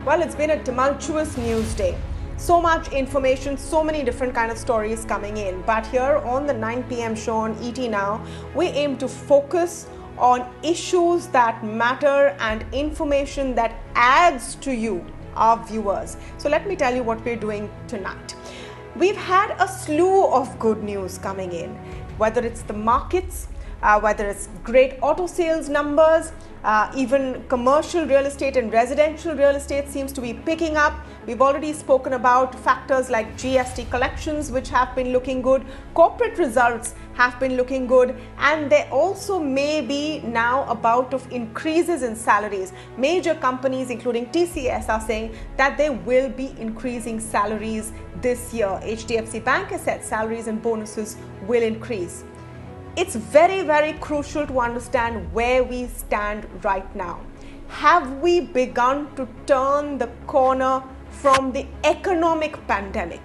Well, it's been a tumultuous news day. So much information, so many different kind of stories coming in. But here on the 9 p.m. show on ET Now, we aim to focus on issues that matter and information that adds to you, our viewers. So let me tell you what we're doing tonight. We've had a slew of good news coming in, whether it's the markets, whether it's great auto sales numbers, even commercial real estate and residential real estate seems to be picking up. We've already spoken about factors like GST collections, which have been looking good. Corporate results have been looking good. And there also may be now a bout of increases in salaries. Major companies, including TCS, are saying that they will be increasing salaries this year. HDFC Bank has said salaries and bonuses will increase. It's very, very crucial to understand where we stand right now. Have we begun to turn the corner from the economic pandemic?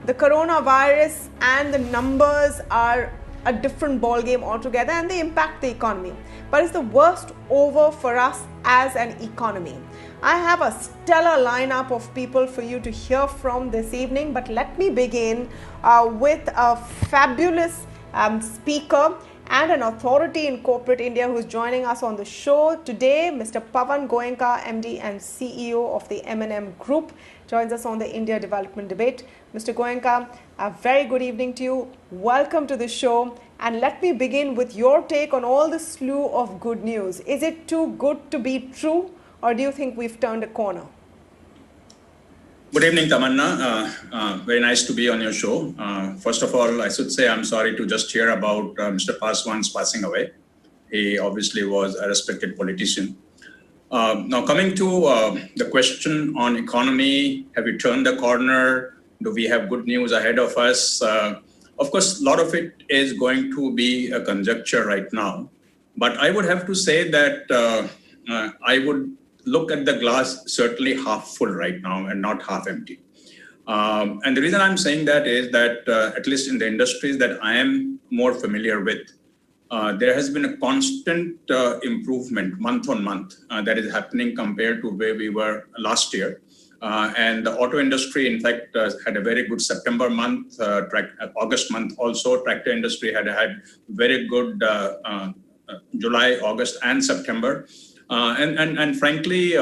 The coronavirus and the numbers are a different ballgame altogether and they impact the economy. But is the worst over for us as an economy? I have a stellar lineup of people for you to hear from this evening, but let me begin with a fabulous speaker and an authority in corporate India who is joining us on the show today. Mr. Pawan Goenka, MD and CEO of the M&M Group, joins us on the India Development Debate. Mr. Goenka, a very good evening to you. Welcome to the show. And let me begin with your take on all the slew of good news. Is it too good to be true, or do you think we've turned a corner? Good evening, Tamanna. Very nice to be on your show. First of all, I should say I'm sorry to just hear about Mr. Paswan's passing away. He obviously was a respected politician. Now, coming to the question on economy, have we turned the corner? Do we have good news ahead of us? Of course, a lot of it is going to be a conjecture right now. But I would have to say that I would look at the glass certainly half full right now and not half empty. And the reason I'm saying that is that at least in the industries that I am more familiar with, there has been a constant improvement month on month that is happening compared to where we were last year. And the auto industry, in fact, had a very good September month, August month also. Tractor industry had very good July, August, and September. And frankly,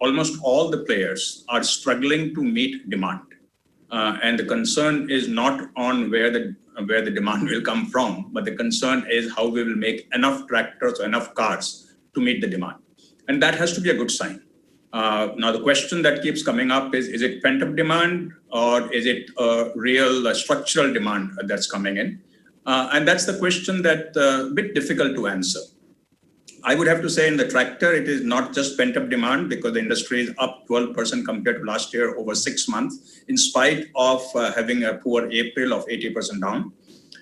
almost all the players are struggling to meet demand. And the concern is not on where the demand will come from, but the concern is how we will make enough tractors, enough cars to meet the demand. And that has to be a good sign. Now, the question that keeps coming up is it pent-up demand or is it a real structural demand that's coming in? And that's the question that's a bit difficult to answer. I would have to say in the tractor, it is not just pent-up demand because the industry is up 12% compared to last year over 6 months, in spite of having a poor April of 80% down.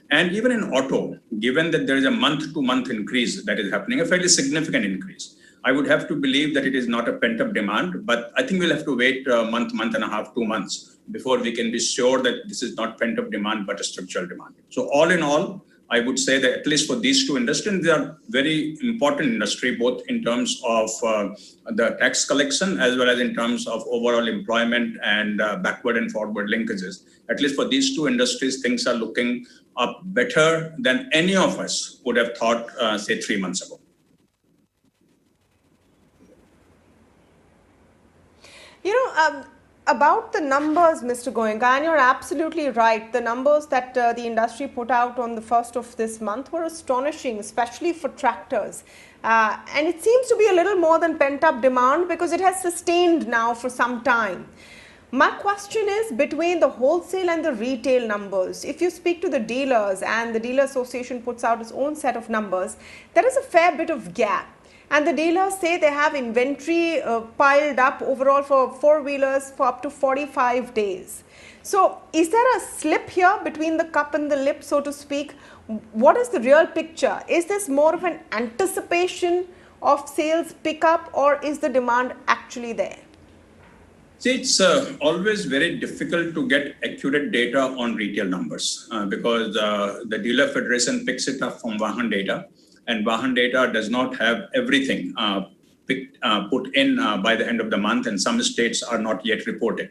And even in auto, given that there is a month-to-month increase that is happening, a fairly significant increase, I would have to believe that it is not a pent-up demand, but I think we'll have to wait a month, month and a half, 2 months before we can be sure that this is not pent-up demand, but a structural demand. So all in all, I would say that at least for these two industries, they are very important industry, both in terms of the tax collection as well as in terms of overall employment and backward and forward linkages. At least for these two industries, things are looking up better than any of us would have thought, say, 3 months ago. About the numbers, Mr. Goenka, and you're absolutely right. The numbers that the industry put out on the 1st of this month were astonishing, especially for tractors. And it seems to be a little more than pent-up demand because it has sustained now for some time. My question is between the wholesale and the retail numbers. If you speak to the dealers and the Dealer Association puts out its own set of numbers, there is a fair bit of gap. And the dealers say they have inventory piled up overall for four-wheelers for up to 45 days. So is there a slip here between the cup and the lip, so to speak? What is the real picture? Is this more of an anticipation of sales pickup, or is the demand actually there? See, it's always very difficult to get accurate data on retail numbers because the Dealer Federation picks it up from Vahan data, and Vahan data does not have everything put in by the end of the month, and some states are not yet reported.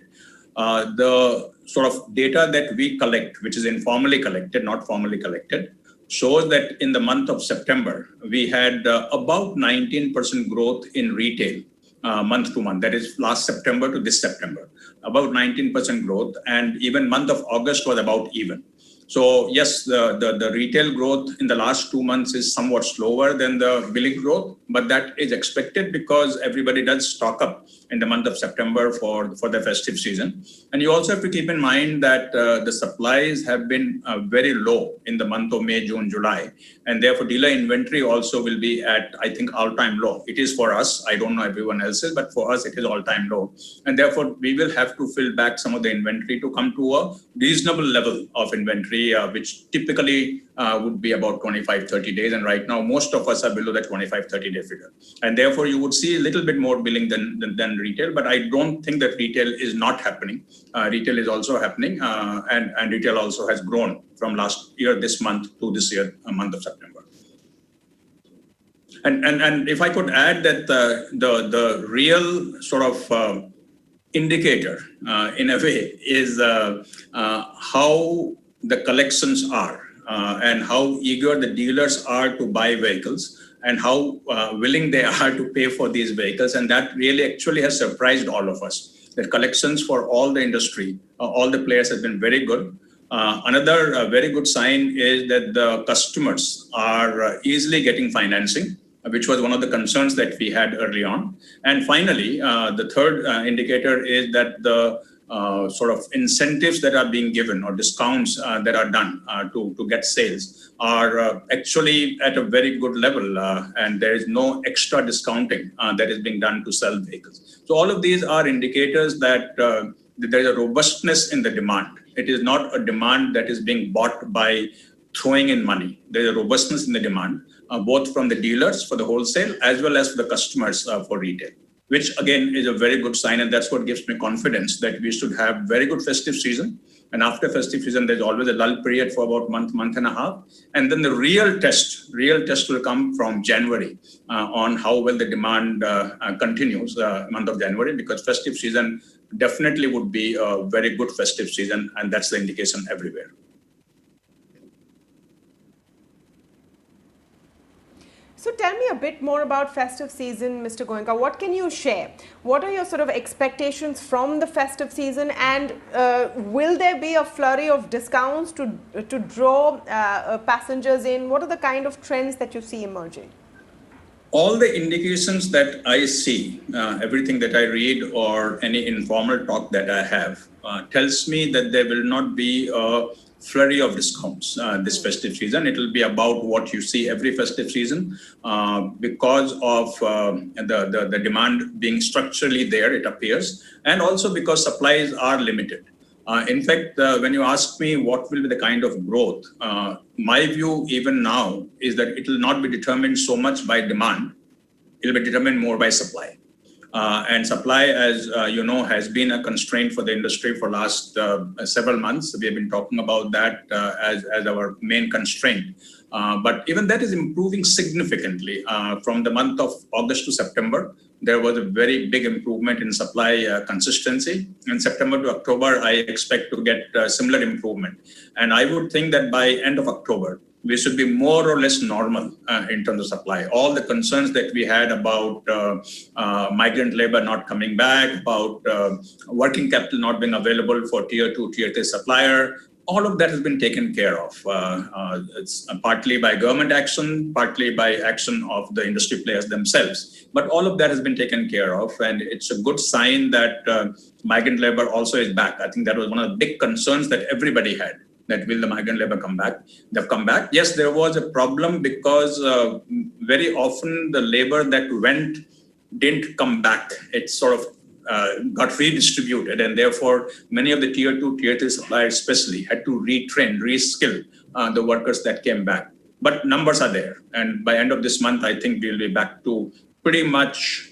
The sort of data that we collect, which is informally collected, not formally collected, shows that in the month of September, we had about 19% growth in retail month to month. That is last September to this September, about 19% growth. And even month of August was about even. So yes, the retail growth in the last 2 months is somewhat slower than the billing growth, but that is expected because everybody does stock up in the month of September for the festive season. And you also have to keep in mind that the supplies have been very low in the month of May, June, July, and therefore dealer inventory also will be at, I think, all-time low. It is for us. I don't know everyone else's, but for us, it is all-time low. And therefore, we will have to fill back some of the inventory to come to a reasonable level of inventory, which typically would be about 25-30 days. And right now, most of us are below that 25-30 day figure. And therefore, you would see a little bit more billing than retail. But I don't think that retail is not happening. Retail is also happening. And retail also has grown from last year, this month to this year, month of September. And if I could add that the real sort of indicator, in a way, is how the collections are and how eager the dealers are to buy vehicles and how willing they are to pay for these vehicles. And that really actually has surprised all of us. The collections for all the industry, all the players have been very good. Another very good sign is that the customers are easily getting financing, which was one of the concerns that we had early on. And finally, the third indicator is that the sort of incentives that are being given or discounts that are done to get sales are actually at a very good level, and there is no extra discounting that is being done to sell vehicles. So all of these are indicators that there is a robustness in the demand. It is not a demand that is being bought by throwing in money. There is a robustness in the demand, both from the dealers for the wholesale as well as for the customers for retail, which again is a very good sign. And that's what gives me confidence that we should have very good festive season. And after festive season, there's always a lull period for about month and a half. And then the real test will come from January on how well the demand continues month of January, because festive season definitely would be a very good festive season. And that's the indication everywhere. So tell me a bit more about festive season, Mr. Goenka. What can you share? What are your sort of expectations from the festive season, and will there be a flurry of discounts to draw passengers in? What are the kind of trends that you see emerging? All the indications that I see, everything that I read or any informal talk that I have tells me that there will not be a flurry of discounts this festive season. It will be about what you see every festive season because of the demand being structurally there, it appears, and also because supplies are limited. In fact, when you ask me what will be the kind of growth, my view even now is that it will not be determined so much by demand. It will be determined more by supply. And supply, as you know, has been a constraint for the industry for last several months. We have been talking about that as our main constraint. But even that is improving significantly. From the month of August to September, there was a very big improvement in supply consistency. In September to October, I expect to get similar improvement. And I would think that by end of October, we should be more or less normal in terms of supply. All the concerns that we had about migrant labor not coming back, about working capital not being available for tier 2, tier 3 supplier, all of that has been taken care of. It's partly by government action, partly by action of the industry players themselves. But all of that has been taken care of. And it's a good sign that migrant labor also is back. I think that was one of the big concerns that everybody had, that will the migrant labor come back? They've come back. Yes, there was a problem because very often the labor that went didn't come back. It sort of got redistributed, and therefore many of the tier 2, tier 3 suppliers especially had to retrain, reskill the workers that came back. But numbers are there. And by end of this month, I think we'll be back to pretty much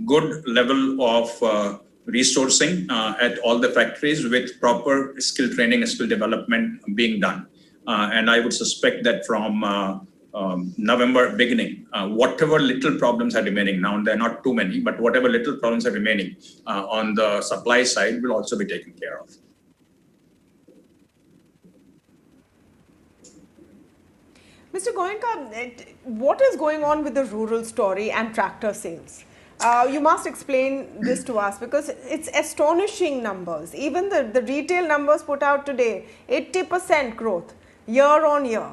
good level of resourcing at all the factories with proper skill training and skill development being done. And I would suspect that from November beginning, whatever little problems are remaining now, and they're not too many, but whatever little problems are remaining on the supply side will also be taken care of. Mr. Goenka, what is going on with the rural story and tractor sales? You must explain this to us because it's astonishing numbers. Even the retail numbers put out today, 80% growth year on year.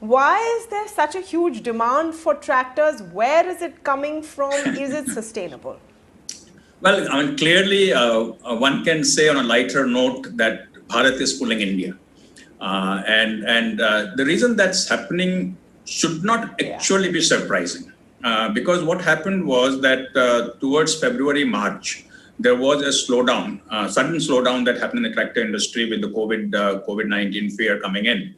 Why is there such a huge demand for tractors? Where is it coming from? Is it sustainable? Well, I mean, clearly, one can say on a lighter note that Bharat is pulling India. And the reason that's happening should not actually be surprising. Because what happened was that towards February, March, there was a slowdown, sudden slowdown that happened in the tractor industry with the COVID-19 fear coming in.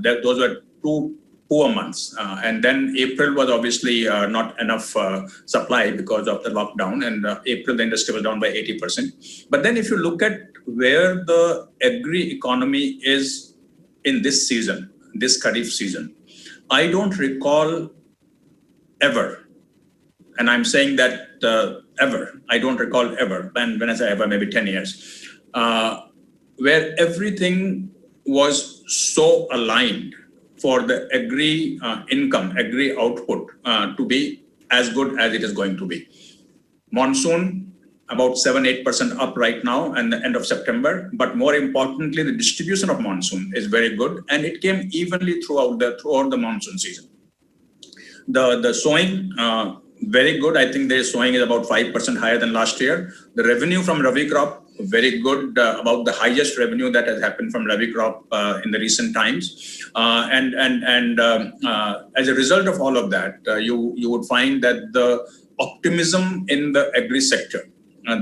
Those were two poor months. And then April was obviously not enough supply because of the lockdown. And April, the industry was down by 80%. But then if you look at where the agri economy is in this season, this Kharif season, I don't recall ever, and I'm saying that ever, I don't recall ever, and when I say ever, maybe 10 years, where everything was so aligned for the agri income, agri output to be as good as it is going to be. Monsoon, about 7-8% up right now and the end of September. But more importantly, the distribution of monsoon is very good, and it came evenly throughout the monsoon season. The sowing, very good. I think the sowing is about 5% higher than last year. The revenue from Rabi crop, very good, about the highest revenue that has happened from Rabi crop in the recent times. And as a result of all of that, you would find that the optimism in the agri sector,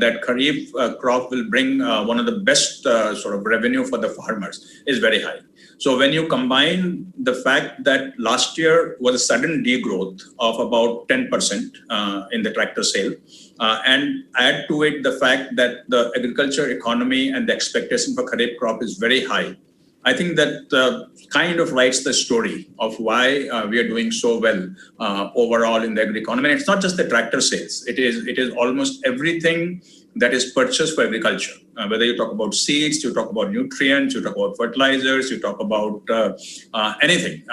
that Kharif crop will bring one of the best sort of revenue for the farmers is very high. So when you combine the fact that last year was a sudden degrowth of about 10% in the tractor sale, and add to it the fact that the agriculture economy and the expectation for Kharif crop is very high, I think that kind of writes the story of why we are doing so well overall in the agri economy. And it's not just the tractor sales; it is almost everything that is purchased for agriculture. Whether you talk about seeds, you talk about nutrients, you talk about fertilizers, you talk about anything,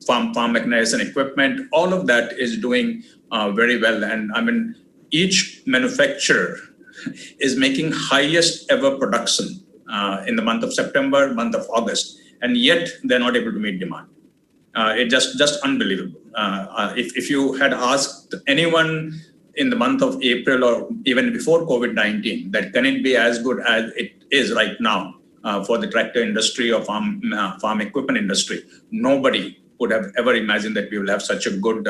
farm mechanization equipment. All of that is doing very well. And I mean, each manufacturer is making highest ever production in the month of September, month of August, and yet they're not able to meet demand. It's just unbelievable. If you had asked anyone in the month of April or even before COVID-19 that can it be as good as it is right now for the tractor industry or farm equipment industry, nobody would have ever imagined that we will have such a good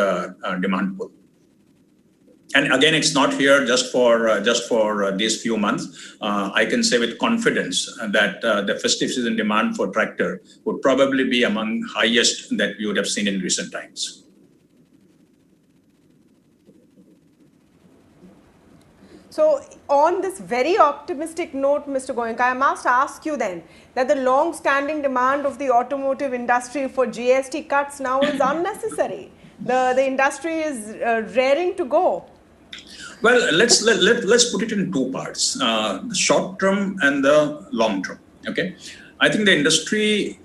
demand pull. And again, it's not here just for these few months. I can say with confidence that the festive season demand for tractor would probably be among highest that we would have seen in recent times. So on this very optimistic note, Mr. Goenka, I must ask you then that the long-standing demand of the automotive industry for GST cuts now is unnecessary. The industry is raring to go. Well, let's put it in two parts: the short term and the long term. Okay, I think the industry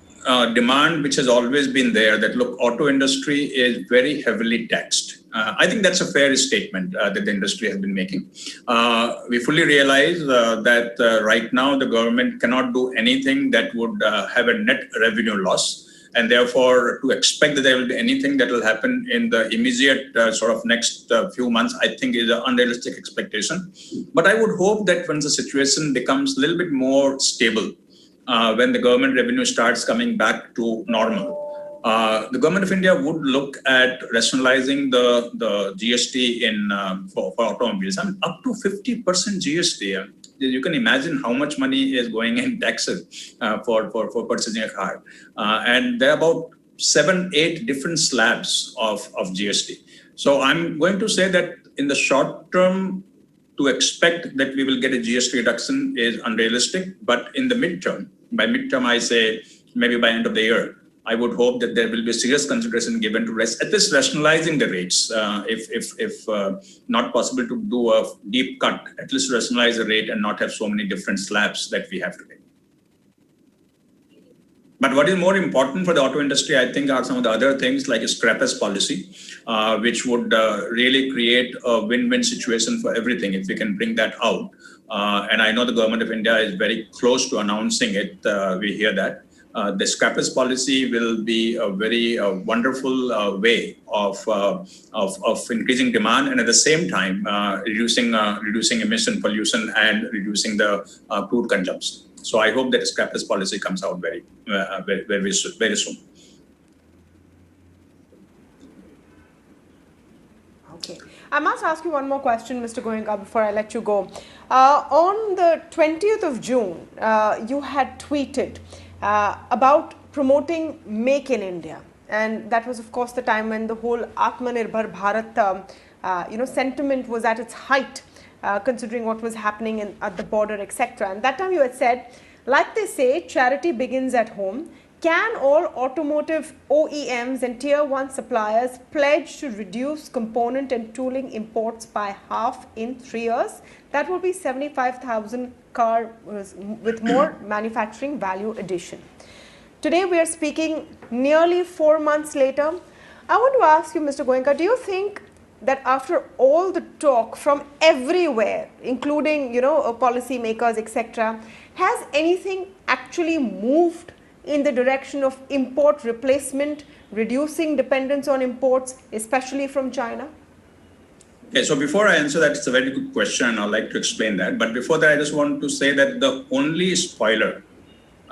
demand, which has always been there, that look, auto industry is very heavily taxed. I think that's a fair statement that the industry has been making. We fully realize that right now the government cannot do anything that would have a net revenue loss. And therefore, to expect that there will be anything that will happen in the immediate sort of next few months, I think is an unrealistic expectation. But I would hope that once the situation becomes a little bit more stable, when the government revenue starts coming back to normal, the government of India would look at rationalizing the GST for automobiles. I mean, up to 50% GST. You can imagine how much money is going in taxes for purchasing a car. And there are about 7-8 different slabs of GST. So I'm going to say that in the short term, to expect that we will get a GST reduction is unrealistic. But in the midterm, by midterm I say maybe by end of the year, I would hope that there will be serious consideration given to at least rationalizing the rates. If not possible to do a deep cut, at least rationalize the rate and not have so many different slabs that we have today. But what is more important for the auto industry, I think, are some of the other things like a scrappers policy, which would really create a win-win situation for everything if we can bring that out. And I know the government of India is very close to announcing it. We hear that. The scrappers policy will be a very wonderful way of increasing demand and at the same time reducing emission pollution and reducing the crude consumption. So I hope that scrappers policy comes out very soon. Okay. I must ask you one more question, Mr. Goenka, before I let you go. On the 20th of June, you had tweeted about promoting Make in India. And that was, of course, the time when the whole Atmanirbhar Bharat sentiment was at its height. Considering what was happening at the border, etc. And that time you had said, like they say, charity begins at home. Can all automotive OEMs and Tier 1 suppliers pledge to reduce component and tooling imports by half in 3 years? That will be 75,000 cars with more manufacturing value addition. Today we are speaking nearly 4 months later. I want to ask you, Mr. Goenka, do you think that after all the talk from everywhere, including policy makers, etc., has anything actually moved in the direction of import replacement, reducing dependence on imports, especially from China? Okay, so before I answer that, it's a very good question, and I'd like to explain that. But before that, I just want to say that the only spoiler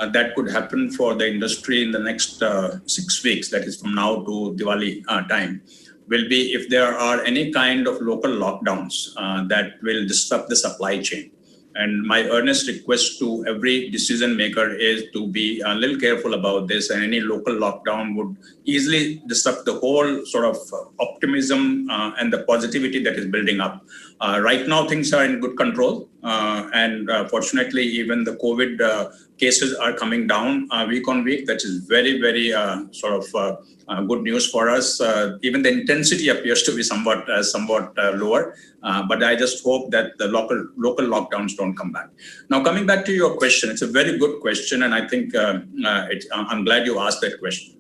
that could happen for the industry in the next 6 weeks, that is from now to Diwali time, will be if there are any kind of local lockdowns that will disrupt the supply chain. And my earnest request to every decision maker is to be a little careful about this, and any local lockdown would easily disrupt the whole sort of optimism and the positivity that is building up. Right now, things are in good control. And fortunately, even the COVID cases are coming down week on week. That is very, very good news for us. Even the intensity appears to be somewhat lower. But I just hope that the local lockdowns don't come back. Now, coming back to your question, it's a very good question. And I think I'm glad you asked that question.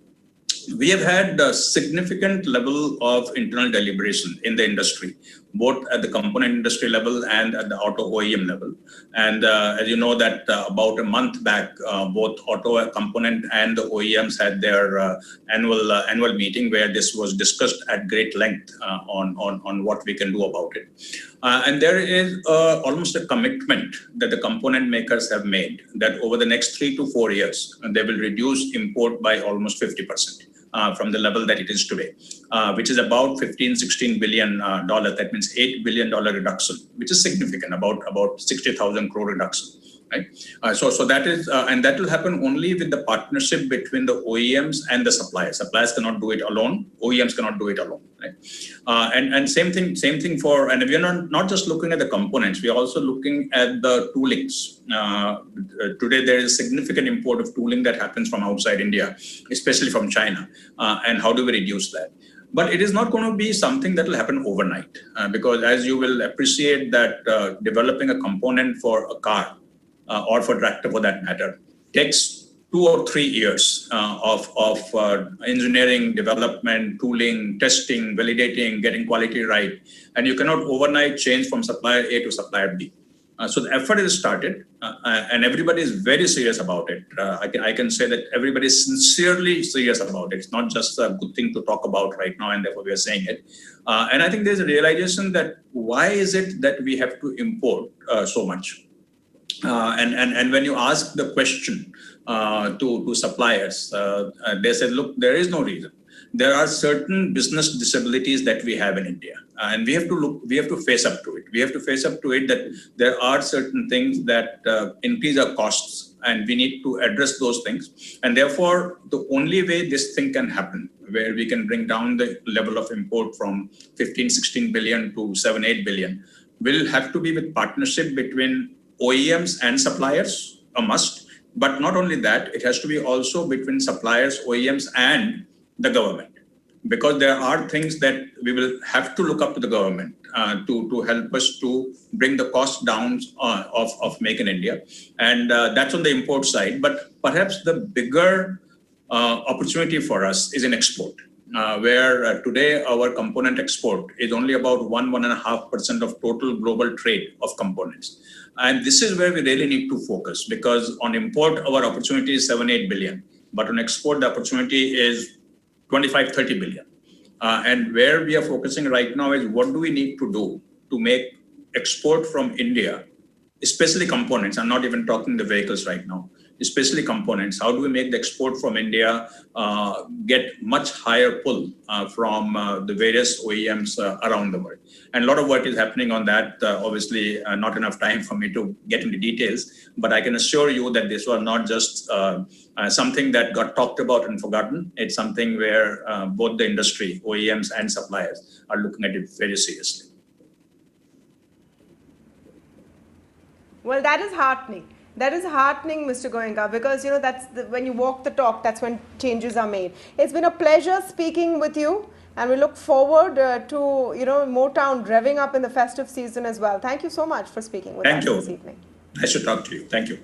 We have had a significant level of internal deliberation in the industry, both at the component industry level and at the auto OEM level. And as you know that about a month back, both auto component and the OEMs had their annual meeting where this was discussed at great length on what we can do about it. And there is almost a commitment that the component makers have made that over the next 3 to 4 years, they will reduce import by almost 50%. From the level that it is today, which is about $15-16 billion. That means $8 billion reduction, which is significant, about 60,000 crore reduction. Right. So that is, and that will happen only with the partnership between the OEMs and the suppliers. Suppliers cannot do it alone. OEMs cannot do it alone. Right. And same thing for, and we are not just looking at the components. We are also looking at the toolings. Today there is significant import of tooling that happens from outside India, especially from China. And how do we reduce that? But it is not going to be something that will happen overnight, because as you will appreciate that developing a component for a car or for tractor for that matter takes 2 or 3 years of engineering, development, tooling, testing, validating, getting quality right. And you cannot overnight change from supplier A to supplier B. So the effort is started and everybody is very serious about it. I can say that everybody is sincerely serious about it. It's not just a good thing to talk about right now and therefore we are saying it. And I think there's a realization that why is it that we have to import so much? And when you ask the question to suppliers, they said, look, there is no reason. There are certain business disabilities that we have in India, and we have to face up to it. We have to face up to it that there are certain things that increase our costs, and we need to address those things. And therefore, the only way this thing can happen, where we can bring down the level of import from 15-16 billion to 7-8 billion, will have to be with partnership between OEMs and suppliers, a must, But not only that, it has to be also between suppliers, OEMs, and the government, because there are things that we will have to look up to the government to help us to bring the cost down of Make in India. And that's on the import side. But perhaps the bigger opportunity for us is in export, where today our component export is only about 1.5% of total global trade of components. And this is where we really need to focus, because on import, our opportunity is 7-8 billion. But on export, the opportunity is 25-30 billion. And where we are focusing right now is what do we need to do to make export from India, especially components. I'm not even talking the vehicles right now, especially components. How do we make the export from India get much higher pull from the various OEMs around the world? And a lot of work is happening on that. Obviously, not enough time for me to get into details, but I can assure you that this was not just something that got talked about and forgotten. It's something where both the industry, OEMs and suppliers, are looking at it very seriously. Well, that is heartening. That is heartening, Mr. Goenka, because that's when you walk the talk, that's when changes are made. It's been a pleasure speaking with you, and we look forward to Motown revving up in the festive season as well. Thank you so much for speaking with us this evening. Nice to talk to you. Thank you.